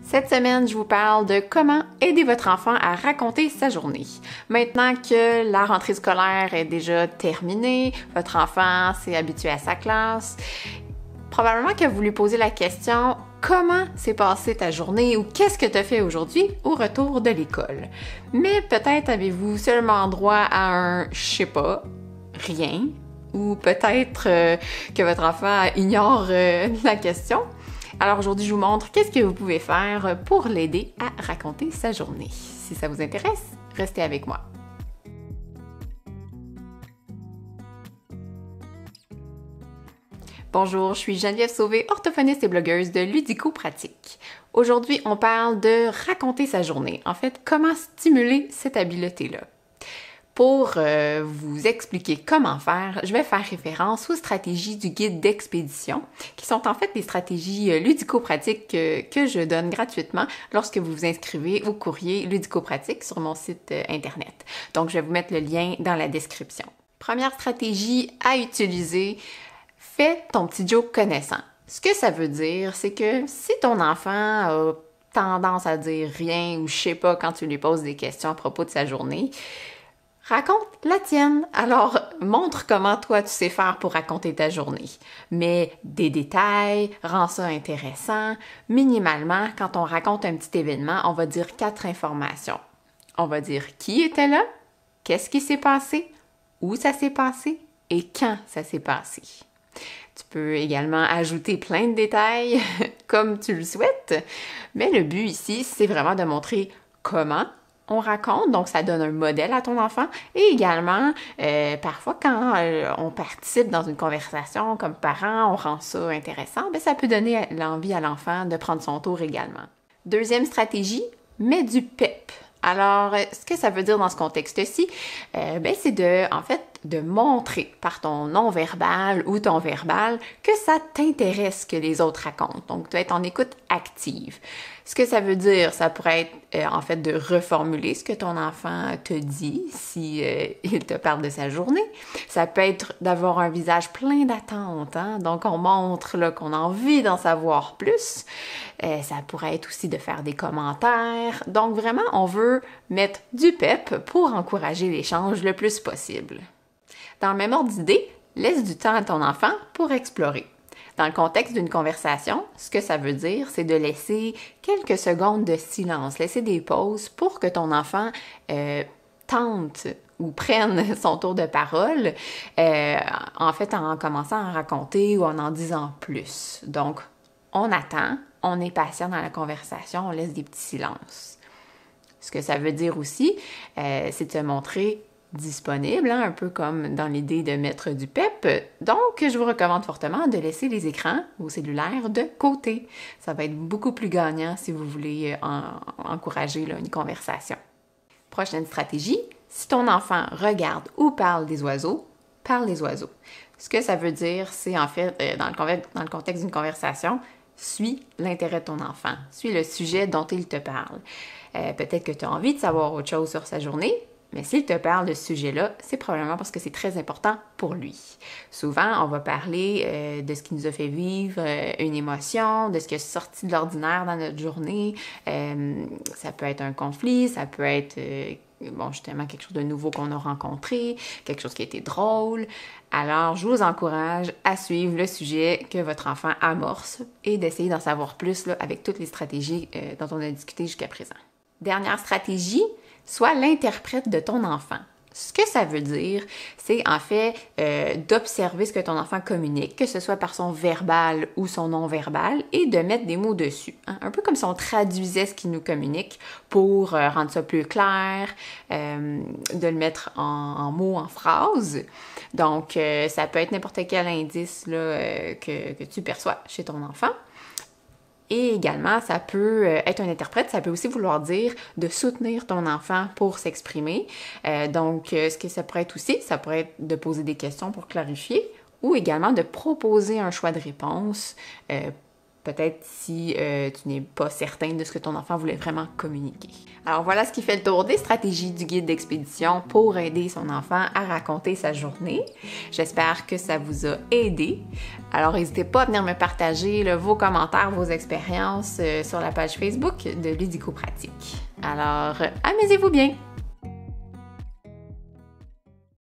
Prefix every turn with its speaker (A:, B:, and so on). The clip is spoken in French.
A: Cette semaine, je vous parle de comment aider votre enfant à raconter sa journée. Maintenant que la rentrée scolaire est déjà terminée, votre enfant s'est habitué à sa classe, probablement que vous lui posez la question « Comment s'est passée ta journée » ou « Qu'est-ce que tu as fait aujourd'hui au retour de l'école ?» Mais peut-être avez-vous seulement droit à un « je sais pas »,« rien » ou peut-être que votre enfant ignore la question. Alors aujourd'hui, je vous montre qu'est-ce que vous pouvez faire pour l'aider à raconter sa journée. Si ça vous intéresse, restez avec moi. Bonjour, je suis Geneviève Sauvé, orthophoniste et blogueuse de Ludico-Pratique. Aujourd'hui, on parle de raconter sa journée. En fait, comment stimuler cette habileté-là. Pour vous expliquer comment faire, je vais faire référence aux stratégies du guide d'expédition, qui sont en fait des stratégies ludico-pratiques que je donne gratuitement lorsque vous vous inscrivez au courrier ludico-pratique sur mon site internet. Donc, je vais vous mettre le lien dans la description. Première stratégie à utiliser, fais ton petit joke connaissant. Ce que ça veut dire, c'est que si ton enfant a tendance à dire rien ou je sais pas quand tu lui poses des questions à propos de sa journée, raconte la tienne. Alors, montre comment toi tu sais faire pour raconter ta journée. Mais des détails, rends ça intéressant. Minimalement, quand on raconte un petit événement, on va dire 4 informations. On va dire qui était là, qu'est-ce qui s'est passé, où ça s'est passé et quand ça s'est passé. Tu peux également ajouter plein de détails comme tu le souhaites, mais le but ici, c'est vraiment de montrer comment on raconte, donc ça donne un modèle à ton enfant. Et également, parfois quand on participe dans une conversation comme parent, on rend ça intéressant, bien, ça peut donner l'envie à l'enfant de prendre son tour également. Deuxième stratégie, mets du pep. Alors, ce que ça veut dire dans ce contexte-ci, c'est de montrer par ton non-verbal ou ton verbal que ça t'intéresse que les autres racontent. Donc, tu vas être en écoute active. Ce que ça veut dire, ça pourrait être de reformuler ce que ton enfant te dit si il te parle de sa journée. Ça peut être d'avoir un visage plein d'attente, hein? Donc on montre là, qu'on a envie d'en savoir plus. Ça pourrait être aussi de faire des commentaires. Donc vraiment, on veut mettre du pep pour encourager l'échange le plus possible. Dans le même ordre d'idée, laisse du temps à ton enfant pour explorer. Dans le contexte d'une conversation, ce que ça veut dire, c'est de laisser quelques secondes de silence, laisser des pauses pour que ton enfant tente ou prenne son tour de parole, en commençant à raconter ou en disant plus. Donc, on attend, on est patient dans la conversation, on laisse des petits silences. Ce que ça veut dire aussi, c'est de se montrer disponible, hein, un peu comme dans l'idée de mettre du pep. Donc, je vous recommande fortement de laisser les écrans ou cellulaires de côté. Ça va être beaucoup plus gagnant si vous voulez encourager là, une conversation. Prochaine stratégie, si ton enfant regarde ou parle des oiseaux, parle des oiseaux. Ce que ça veut dire, c'est en fait, dans le contexte d'une conversation, suis l'intérêt de ton enfant, suis le sujet dont il te parle. Peut-être que tu as envie de savoir autre chose sur sa journée, mais s'il te parle de ce sujet-là, c'est probablement parce que c'est très important pour lui. Souvent, on va parler de ce qui nous a fait vivre une émotion, de ce qui est sorti de l'ordinaire dans notre journée. Ça peut être un conflit, ça peut être justement quelque chose de nouveau qu'on a rencontré, quelque chose qui a été drôle. Alors, je vous encourage à suivre le sujet que votre enfant amorce et d'essayer d'en savoir plus là, avec toutes les stratégies dont on a discuté jusqu'à présent. Dernière stratégie, sois l'interprète de ton enfant. Ce que ça veut dire, c'est en fait d'observer ce que ton enfant communique, que ce soit par son verbal ou son non-verbal, et de mettre des mots dessus. Hein? Un peu comme si on traduisait ce qu'il nous communique pour rendre ça plus clair, de le mettre en mots, en phrases. Donc, ça peut être n'importe quel indice là, que tu perçois chez ton enfant. Et également, ça peut être un interprète, ça peut aussi vouloir dire de soutenir ton enfant pour s'exprimer. Donc, ce que ça pourrait être aussi, ça pourrait être de poser des questions pour clarifier ou également de proposer un choix de réponse Peut-être si tu n'es pas certain de ce que ton enfant voulait vraiment communiquer. Alors voilà ce qui fait le tour des stratégies du guide d'expédition pour aider son enfant à raconter sa journée. J'espère que ça vous a aidé. Alors n'hésitez pas à venir me partager vos commentaires, vos expériences sur la page Facebook de Ludico Pratique. Alors amusez-vous bien!